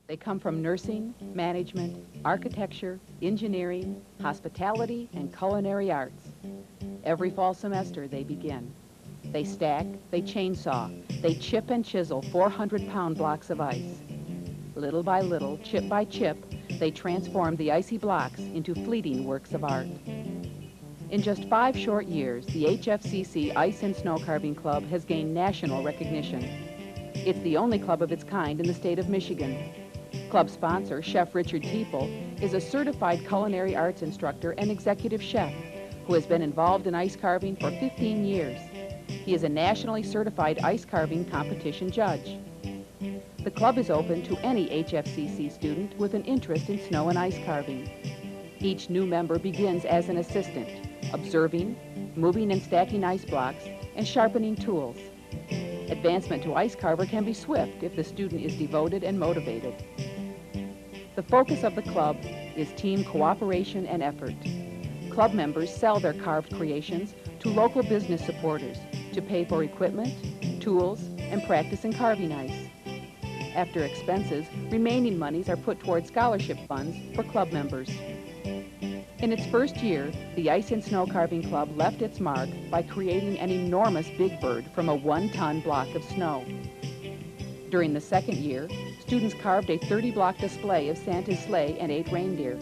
They come from nursing, management, architecture, engineering, hospitality, and culinary arts. Every fall semester they begin. They stack, they chainsaw, they chip and chisel 400-pound blocks of ice. Little by little, chip by chip, they transform the icy blocks into fleeting works of art. In just 5 short years, the HFCC Ice and Snow Carving Club has gained national recognition. It's the only club of its kind in the state of Michigan. Club sponsor, Chef Richard Teeple, is a certified culinary arts instructor and executive chef who has been involved in ice carving for 15 years. He is a nationally certified ice carving competition judge. The club is open to any HFCC student with an interest in snow and ice carving. Each new member begins as an assistant, observing, moving and stacking ice blocks, and sharpening tools. Advancement to ice carver can be swift if the student is devoted and motivated. The focus of the club is team cooperation and effort. Club members sell their carved creations to local business supporters to pay for equipment, tools, and practice in carving ice. After expenses, remaining monies are put toward scholarship funds for club members. In its first year, the Ice and Snow Carving Club left its mark by creating an enormous big bird from a 1-ton block of snow. During the second year, students carved a 30-block display of Santa's sleigh and 8 reindeer.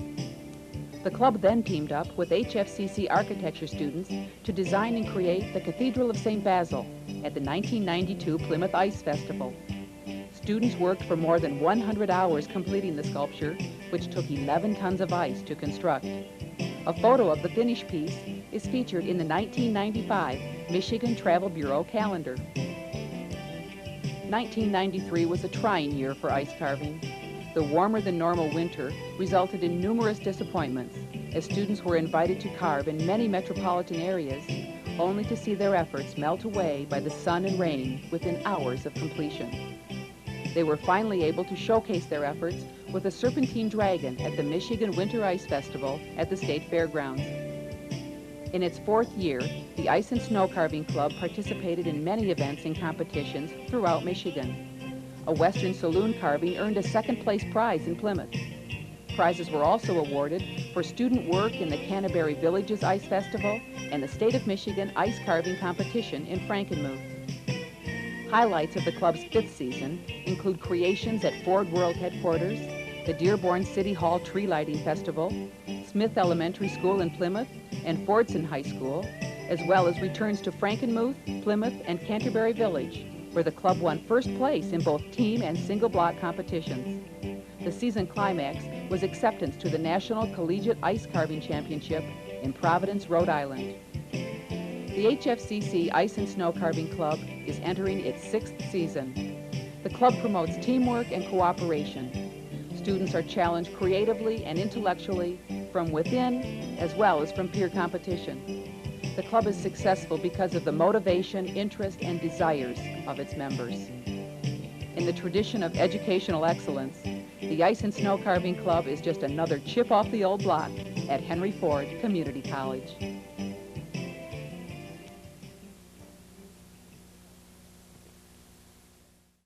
The club then teamed up with HFCC architecture students to design and create the Cathedral of St. Basil at the 1992 Plymouth Ice Festival. Students worked for more than 100 hours completing the sculpture, which took 11 tons of ice to construct. A photo of the finished piece is featured in the 1995 Michigan Travel Bureau calendar. 1993 was a trying year for ice carving. The warmer than normal winter resulted in numerous disappointments, as students were invited to carve in many metropolitan areas, only to see their efforts melt away by the sun and rain within hours of completion. They were finally able to showcase their efforts with a serpentine dragon at the Michigan Winter Ice Festival at the State Fairgrounds. In its 4th year, the Ice and Snow Carving Club participated in many events and competitions throughout Michigan. A Western saloon carving earned a 2nd-place prize in Plymouth. Prizes were also awarded for student work in the Canterbury Villages Ice Festival and the State of Michigan Ice Carving Competition in Frankenmuth. Highlights of the club's 5th season include creations at Ford World Headquarters, the Dearborn City Hall Tree Lighting Festival, Smith Elementary School in Plymouth, and Fordson High School, as well as returns to Frankenmuth, Plymouth, and Canterbury Village, where the club won 1st place in both team and single block competitions. The season climax was acceptance to the National Collegiate Ice Carving Championship in Providence, Rhode Island. The HFCC Ice and Snow Carving Club is entering its 6th season. The club promotes teamwork and cooperation. Students are challenged creatively and intellectually from within as well as from peer competition. The club is successful because of the motivation, interest, and desires of its members. In the tradition of educational excellence, the Ice and Snow Carving Club is just another chip off the old block at Henry Ford Community College.